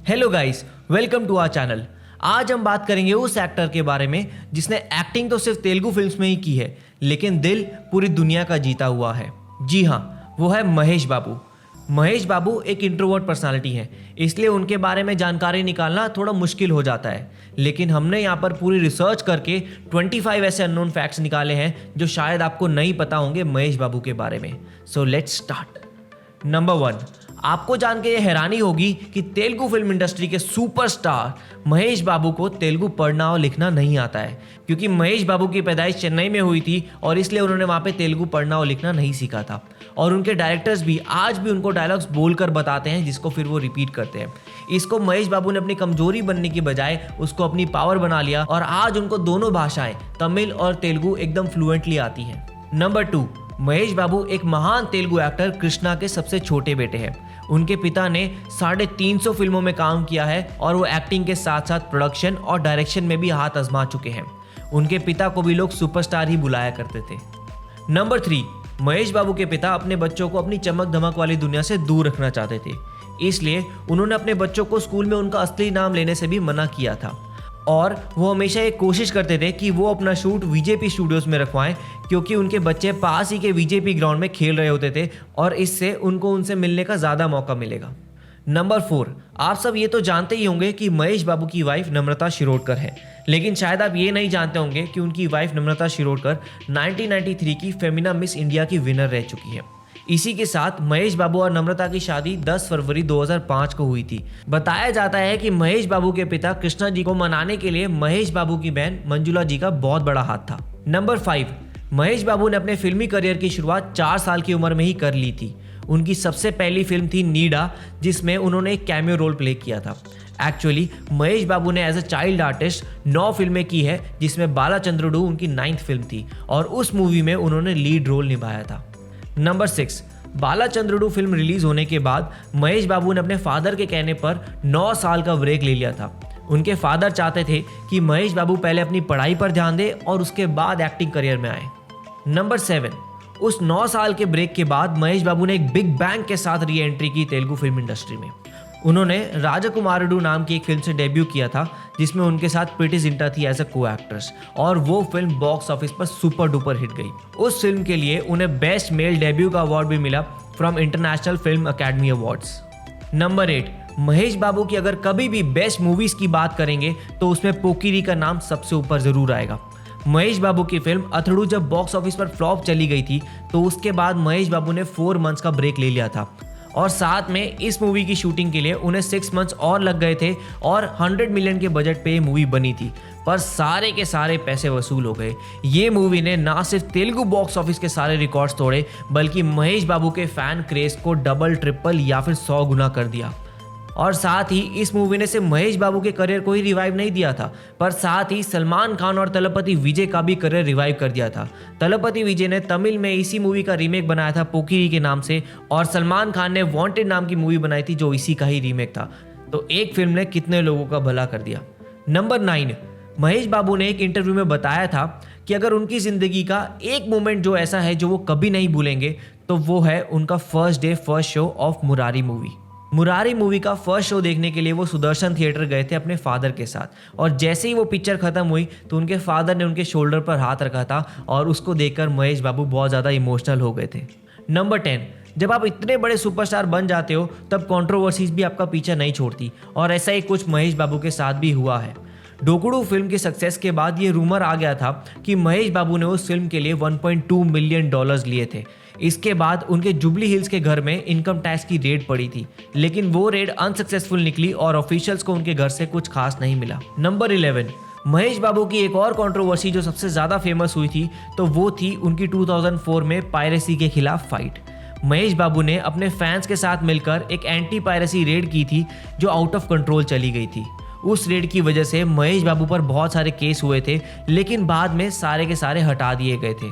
Hello guys, welcome to our channel. आज हम बात करेंगे उस एक्टर के बारे में जिसने एक्टिंग तो सिर्फ तेलुगु फिल्म्स में ही की है, लेकिन दिल पूरी दुनिया का जीता हुआ है। जी हाँ, वो है महेश बाबू। महेश बाबू एक इंट्रोवर्ट पर्सनालिटी है, इसलिए उनके बारे में जानकारी निकालना थोड़ा मुश्किल हो जाता है। लेकिन हमने यहाँ पर पूरी रिसर्च करके 25 ऐसे अननोन फैक्ट्स निकाले हैं जो शायद आपको नहीं पता होंगे महेश बाबू के बारे में। So let's start. नंबर 1, आपको जान के ये हैरानी होगी कि तेलुगु फिल्म इंडस्ट्री के सुपरस्टार महेश बाबू को तेलुगु पढ़ना और लिखना नहीं आता है, क्योंकि महेश बाबू की पैदाइश चेन्नई में हुई थी और इसलिए उन्होंने वहाँ पे तेलुगु पढ़ना और लिखना नहीं सीखा था। और उनके डायरेक्टर्स भी आज भी उनको डायलॉग्स बोलकर बताते हैं, जिसको फिर वो रिपीट करते हैं। इसको महेश बाबू ने अपनी कमजोरी बनने की बजाय उसको अपनी पावर बना लिया और आज उनको दोनों भाषाएं तमिल और तेलुगु एकदम फ्लुएंटली आती हैं। नंबर 2, महेश बाबू एक महान तेलुगु एक्टर कृष्णा के सबसे छोटे बेटे हैं। उनके पिता ने 350 फिल्मों में काम किया है और वो एक्टिंग के साथ साथ प्रोडक्शन और डायरेक्शन में भी हाथ आजमा चुके हैं। उनके पिता को भी लोग सुपरस्टार ही बुलाया करते थे। नंबर 3, महेश बाबू के पिता अपने बच्चों को अपनी चमक धमक वाली दुनिया से दूर रखना चाहते थे, इसलिए उन्होंने अपने बच्चों को स्कूल में उनका असली नाम लेने से भी मना किया था। और वो हमेशा ये कोशिश करते थे कि वो अपना शूट वीजेपी स्टूडियोज में रखवाएं, क्योंकि उनके बच्चे पास ही के वीजेपी ग्राउंड में खेल रहे होते थे और इससे उनको उनसे मिलने का ज़्यादा मौका मिलेगा। नंबर 4, आप सब ये तो जानते ही होंगे कि महेश बाबू की वाइफ नम्रता शिरोडकर है, लेकिन शायद आप ये नहीं जानते होंगे कि उनकी वाइफ नम्रता शिरोडकर 1993 की फेमिना मिस इंडिया की विनर रह चुकी है। इसी के साथ महेश बाबू और नम्रता की शादी 10 फरवरी 2005 को हुई थी। बताया जाता है कि महेश बाबू के पिता कृष्णा जी को मनाने के लिए महेश बाबू की बहन मंजुला जी का बहुत बड़ा हाथ था। नंबर 5, महेश बाबू ने अपने फिल्मी करियर की शुरुआत 4 साल की उम्र में ही कर ली थी। उनकी सबसे पहली फिल्म थी नीडा, जिसमें उन्होंने एक कैमियो रोल प्ले किया था। एक्चुअली महेश बाबू ने एज अ चाइल्ड आर्टिस्ट 9 फिल्में की है, जिसमें बालाचंद्रुडू उनकी 9th फिल्म थी और उस मूवी में उन्होंने लीड रोल निभाया था। नंबर 6, बालाचंद्रुडू फिल्म रिलीज होने के बाद महेश बाबू ने अपने फादर के कहने पर 9 साल का ब्रेक ले लिया था। उनके फादर चाहते थे कि महेश बाबू पहले अपनी पढ़ाई पर ध्यान दें और उसके बाद एक्टिंग करियर में आए। नंबर 7, उस 9 साल के ब्रेक के बाद महेश बाबू ने एक बिग बैंग के साथ री एंट्री की तेलुगु फिल्म इंडस्ट्री में। उन्होंने राजकुमारुडू नाम की एक फिल्म से डेब्यू किया था, जिसमें उनके साथ प्रीति जिंटा थी एज अ को एक्ट्रेस, और वो फिल्म बॉक्स ऑफिस पर सुपर डुपर हिट गई। उस फिल्म के लिए उन्हें बेस्ट मेल डेब्यू का अवार्ड भी मिला from international film academy awards. Number 8, Mahesh Babu की अगर कभी भी बेस्ट मूवीज की बात करेंगे तो उसमें पोकिरी का नाम सबसे ऊपर जरूर आएगा। महेश बाबू की फिल्म अथड़ू जब बॉक्स ऑफिस पर फ्लॉप चली गई थी, तो उसके बाद महेश बाबू ने 4 मंथ्स का ब्रेक ले लिया था और साथ में इस मूवी की शूटिंग के लिए उन्हें 6 मंथ्स और लग गए थे और 100 मिलियन के बजट पे ये मूवी बनी थी, पर सारे के सारे पैसे वसूल हो गए। ये मूवी ने ना सिर्फ तेलुगु बॉक्स ऑफिस के सारे रिकॉर्ड्स तोड़े, बल्कि महेश बाबू के फैन क्रेज को डबल ट्रिपल या फिर 100 गुना कर दिया। और साथ ही इस मूवी ने सिर्फ महेश बाबू के करियर को ही रिवाइव नहीं दिया था, पर साथ ही सलमान खान और तलपति विजय का भी करियर रिवाइव कर दिया था। तलपति विजय ने तमिल में इसी मूवी का रीमेक बनाया था पोकिरी के नाम से, और सलमान खान ने वांटेड नाम की मूवी बनाई थी जो इसी का ही रीमेक था। तो एक फिल्म ने कितने लोगों का भला कर दिया। नंबर 9, महेश बाबू ने एक इंटरव्यू में बताया था कि अगर उनकी जिंदगी का एक मोमेंट जो ऐसा है जो वो कभी नहीं भूलेंगे, तो वो है उनका first day first show off Murari movie. Murari movie का फर्स्ट शो देखने के लिए वो सुदर्शन थिएटर गए थे अपने फादर के साथ, और जैसे ही वो पिक्चर खत्म हुई तो उनके फादर ने उनके शोल्डर पर हाथ रखा था और उसको देखकर महेश बाबू बहुत ज़्यादा इमोशनल हो गए थे। नंबर 10, जब आप इतने बड़े सुपरस्टार बन जाते हो तब कंट्रोवर्सीज भी आपका पीछा नहीं छोड़ती, और ऐसा ही कुछ महेश बाबू के साथ भी हुआ है। डोकुडू फिल्म की सक्सेस के बाद ये रूमर आ गया था कि महेश बाबू ने उस फिल्म के लिए $1.2 मिलियन लिए थे। इसके बाद उनके जुबली हिल्स के घर में इनकम टैक्स की रेड पड़ी थी, लेकिन वो रेड अनसक्सेसफुल निकली और ऑफिशियल्स को उनके घर से कुछ खास नहीं मिला। नंबर 11, महेश बाबू की एक और कंट्रोवर्सी जो सबसे ज़्यादा फेमस हुई थी, तो वो थी उनकी 2004 में पायरेसी के खिलाफ फाइट। महेश बाबू ने अपने फैंस के साथ मिलकर एक एंटी पायरेसी रेड की थी जो आउट ऑफ कंट्रोल चली गई थी। उस रेड की वजह से महेश बाबू पर बहुत सारे केस हुए थे, लेकिन बाद में सारे के सारे हटा दिए गए थे।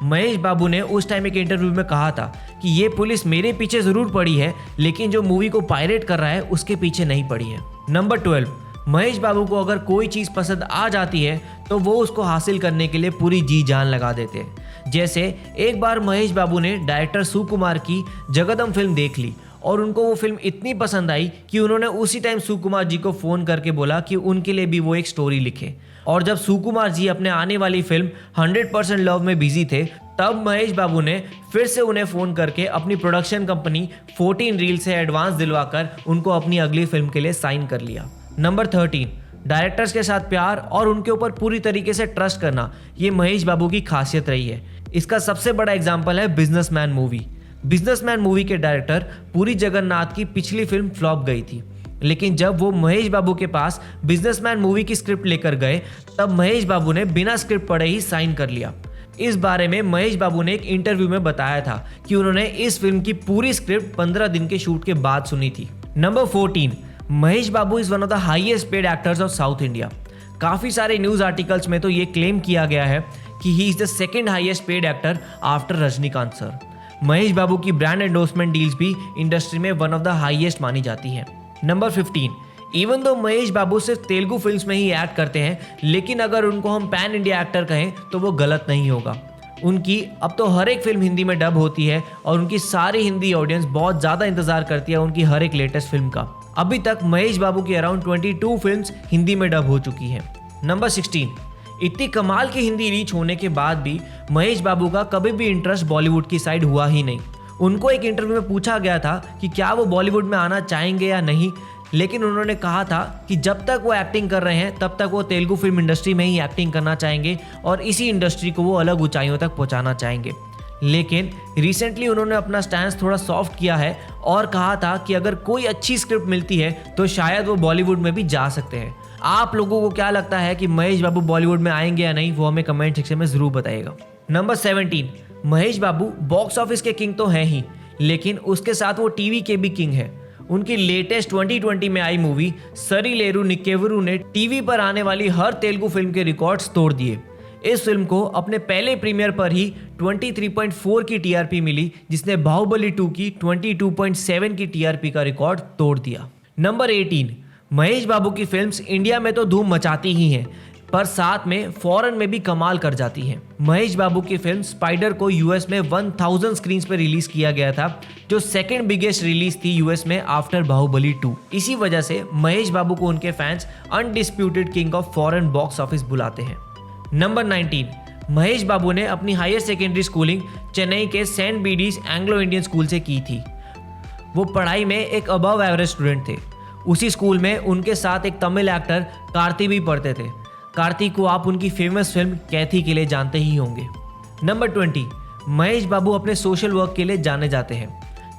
महेश बाबू ने उस टाइम एक इंटरव्यू में कहा था कि ये पुलिस मेरे पीछे ज़रूर पड़ी है, लेकिन जो मूवी को पायरेट कर रहा है उसके पीछे नहीं पड़ी है। नंबर 12, महेश बाबू को अगर कोई चीज़ पसंद आ जाती है तो वो उसको हासिल करने के लिए पूरी जी जान लगा देते हैं। जैसे एक बार महेश बाबू ने डायरेक्टर सुकुमार की जगदम फिल्म देख ली और उनको वो फिल्म इतनी पसंद आई कि उन्होंने उसी टाइम सुकुमार जी को फ़ोन करके बोला कि उनके लिए भी वो एक स्टोरी लिखे। और जब सुकुमार जी अपने आने वाली फिल्म 100% लव में बिजी थे, तब महेश बाबू ने फिर से उन्हें फ़ोन करके अपनी प्रोडक्शन कंपनी 14 रील से एडवांस दिलवाकर उनको अपनी अगली फिल्म के लिए साइन कर लिया। नंबर 13, डायरेक्टर्स के साथ प्यार और उनके ऊपर पूरी तरीके से ट्रस्ट करना, ये महेश बाबू की खासियत रही है। इसका सबसे बड़ा एग्जाम्पल है बिजनेसमैन मूवी। बिजनेसमैन मूवी के डायरेक्टर पुरी जगन्नाथ की पिछली फिल्म फ्लॉप गई थी, लेकिन जब वो महेश बाबू के पास बिजनेसमैन मूवी की स्क्रिप्ट लेकर गए, तब महेश बाबू ने बिना स्क्रिप्ट पढ़े ही साइन कर लिया। इस बारे में महेश बाबू ने एक इंटरव्यू में बताया था कि उन्होंने इस फिल्म की पूरी स्क्रिप्ट 15 दिन के शूट के बाद सुनी थी। Number 14, Mahesh Babu is one of the highest paid actors of south India. काफ़ी सारे न्यूज़ आर्टिकल्स में तो ये क्लेम किया गया है कि he is the second highest paid actor after Rajinikanth sir. Mahesh Babu की ब्रांड एंडोर्समेंट डील्स भी इंडस्ट्री में वन ऑफ द हाईएस्ट मानी जाती हैं। नंबर 15, इवन दो महेश बाबू सिर्फ तेलुगु फिल्म्स में ही एक्ट करते हैं, लेकिन अगर उनको हम पैन इंडिया एक्टर कहें तो वो गलत नहीं होगा। उनकी अब तो हर एक फिल्म हिंदी में डब होती है और उनकी सारी हिंदी ऑडियंस बहुत ज़्यादा इंतजार करती है उनकी हर एक लेटेस्ट फिल्म का। अभी तक महेश बाबू की अराउंड 22 फिल्म्स हिंदी में डब हो चुकी हैं। नंबर 16, इतनी कमाल की हिंदी रीच होने के बाद भी महेश बाबू का कभी भी इंटरेस्ट बॉलीवुड की साइड हुआ ही नहीं। उनको एक इंटरव्यू में पूछा गया था कि क्या वो बॉलीवुड में आना चाहेंगे या नहीं, लेकिन उन्होंने कहा था कि जब तक वो एक्टिंग कर रहे हैं तब तक वो तेलुगु फिल्म इंडस्ट्री में ही एक्टिंग करना चाहेंगे और इसी इंडस्ट्री को वो अलग ऊंचाइयों तक पहुंचाना चाहेंगे। लेकिन रिसेंटली उन्होंने अपना स्टैंस थोड़ा सॉफ्ट किया है और कहा था कि अगर कोई अच्छी स्क्रिप्ट मिलती है तो शायद वो बॉलीवुड में भी जा सकते हैं। आप लोगों को क्या लगता है कि महेश बाबू बॉलीवुड में आएंगे या नहीं, वो हमें कमेंट सेक्शन में ज़रूर बताइएगा। नंबर 17, महेश बाबू बॉक्स ऑफिस के किंग तो हैं ही, लेकिन उसके साथ वो टीवी के भी किंग हैं। उनकी लेटेस्ट 2020 में आई मूवी सरीलेरू निक्केवरू ने टीवी पर आने वाली हर तेलुगु फिल्म के रिकॉर्ड्स तोड़ दिए। इस फिल्म को अपने पहले प्रीमियर पर ही 23.4 की टीआरपी मिली, जिसने बाहुबली 2 की 22.7 की टीआरपी का रिकॉर्ड तोड़ दिया। नंबर 18, महेश बाबू की फिल्म्स इंडिया में तो धूम मचाती ही हैं, पर साथ में फॉरेन में भी कमाल कर जाती हैं। महेश बाबू की फिल्म स्पाइडर को यूएस में 1000 स्क्रीन पर रिलीज किया गया था, जो सेकंड बिगेस्ट रिलीज थी यूएस में आफ्टर बाहुबली 2। इसी वजह से महेश बाबू को उनके fans undisputed king of foreign box office बुलाते हैं। नंबर 19, महेश बाबू ने अपनी हायर सेकेंडरी स्कूलिंग चेन्नई के Saint Bede's Anglo Indian school से की थी। वो पढ़ाई में एक अबव एवरेज स्टूडेंट थे। उसी स्कूल में उनके साथ एक तमिल एक्टर कार्ति भी पढ़ते थे। कार्ति को आप उनकी फेमस फिल्म कैथी के लिए जानते ही होंगे। नंबर 20, महेश बाबू अपने सोशल वर्क के लिए जाने जाते हैं।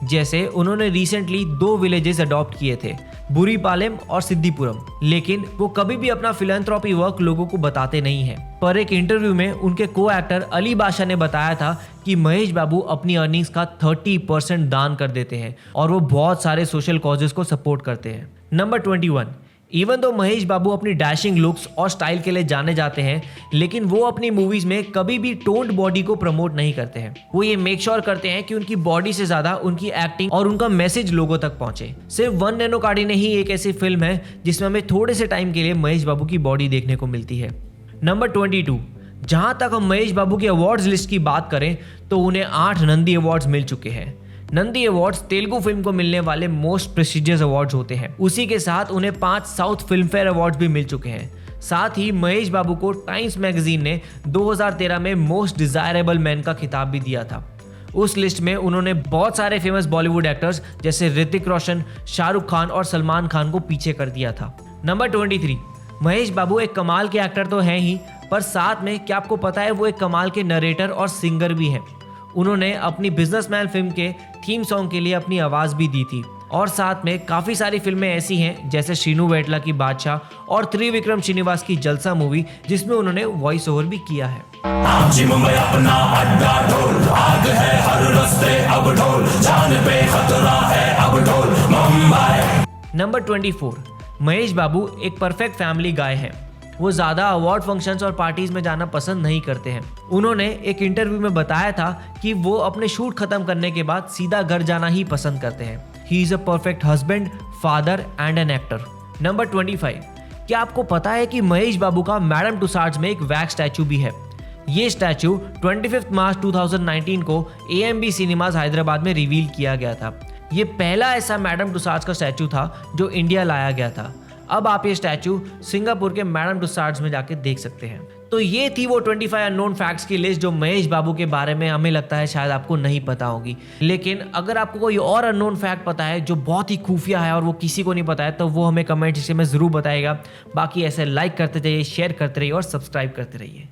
जैसे उन्होंने रिसेंटली 2 विलेजेस अडॉप्ट किए थे, बुरीपालेम और सिद्धिपुरम, लेकिन वो कभी भी अपना फिलैंथ्रोपी वर्क लोगों को बताते नहीं हैं। पर एक इंटरव्यू में उनके को एक्टर अली बादशाह ने बताया था कि महेश बाबू अपनी अर्निंग्स का 30% दान कर देते हैं और वो बहुत सारे सोशल कॉजेस को सपोर्ट करते हैं। नंबर 21, इवन दो महेश बाबू अपनी डैशिंग लुक्स और स्टाइल के लिए जाने जाते हैं, लेकिन वो अपनी मूवीज में कभी भी टोन्ड बॉडी को प्रमोट नहीं करते हैं। वो ये मेक श्योर करते हैं कि उनकी बॉडी से ज्यादा उनकी एक्टिंग और उनका मैसेज लोगों तक पहुंचे। सिर्फ 1 नैनो कार्डिन ही एक ऐसी फिल्म है जिसमें हमें थोड़े से टाइम के लिए महेश बाबू की बॉडी देखने को मिलती है। नंबर 22, जहां तक हम महेश बाबू की अवार्ड्स लिस्ट की बात करें तो उन्हें 8 नंदी अवार्ड्स मिल चुके हैं। नंदी अवार्ड्स तेलुगु फिल्म को मिलने वाले मोस्ट प्रेस्टिजियस अवार्ड्स होते हैं। उसी के साथ उन्हें 5 साउथ फिल्म फेयर अवार्ड्स भी मिल चुके हैं। साथ ही महेश बाबू को टाइम्स मैगजीन ने 2013 में मोस्ट डिजायरेबल मैन का खिताब भी दिया था। उस लिस्ट में उन्होंने बहुत सारे फेमस बॉलीवुड एक्टर्स जैसे ऋतिक रोशन, शाहरुख खान और सलमान खान को पीछे कर दिया था। नंबर 23, महेश बाबू एक कमाल के एक्टर तो हैं ही, पर साथ में क्या आपको पता है वो एक कमाल के नरेटर और सिंगर भी हैं। उन्होंने अपनी बिजनेसमैन फिल्म के थीम सॉन्ग के लिए अपनी आवाज़ भी दी थी और साथ में काफ़ी सारी फिल्में ऐसी हैं जैसे श्रीनु वेटला की बादशाह और त्रिविक्रम श्रीनिवास की जलसा मूवी, जिसमें उन्होंने वॉइस ओवर भी किया है। नंबर 24, महेश बाबू एक परफेक्ट फैमिली गाय हैं। वो ज़्यादा अवार्ड फंक्शंस और पार्टीज में जाना पसंद नहीं करते हैं। उन्होंने एक इंटरव्यू में बताया था कि वो अपने शूट खत्म करने के बाद सीधा घर जाना ही पसंद करते हैं। He is a perfect husband, father and an actor. Number 25, क्या आपको पता है कि महेश बाबू का मैडम तुसाड्स में एक वैक्स स्टैचू भी है? ये स्टैचू 25 मार्च 2019 को AMB सिनेमाज हैदराबाद में रिवील किया गया था। ये पहला ऐसा मैडम टुसाड्स का स्टैचू था जो इंडिया लाया गया था। अब आप ये स्टैचू सिंगापुर के मैडम टुसाड्स में जाके देख सकते हैं। तो ये थी वो 25 अननोन फैक्ट्स की लिस्ट जो महेश बाबू के बारे में हमें लगता है शायद आपको नहीं पता होगी। लेकिन अगर आपको कोई और अननोन फैक्ट पता है जो बहुत ही खुफिया है और वो किसी को नहीं पता है तो वो हमें कमेंट सेक्शन में ज़रूर बताएगा। बाकी ऐसे लाइक करते जाइए, शेयर करते रहिए और सब्सक्राइब करते रहिए।